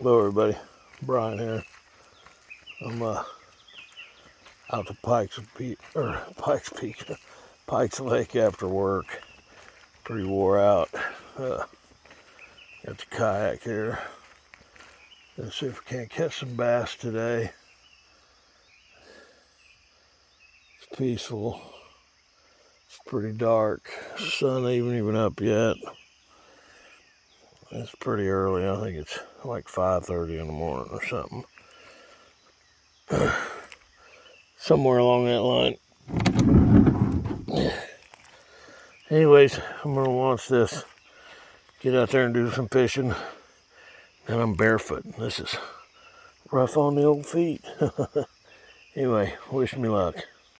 Hello everybody, Brian here. I'm out to Pikes Lake after work. Pretty wore out. Got the kayak here. Let's see if we can't catch some bass today. It's peaceful. It's pretty dark. Sun ain't even up yet. It's pretty early. I think it's like 5:30 in the morning or something. Somewhere along that line. Anyways, I'm gonna watch this. Get out there and do some fishing. And I'm barefoot. This is rough on the old feet. Anyway, wish me luck.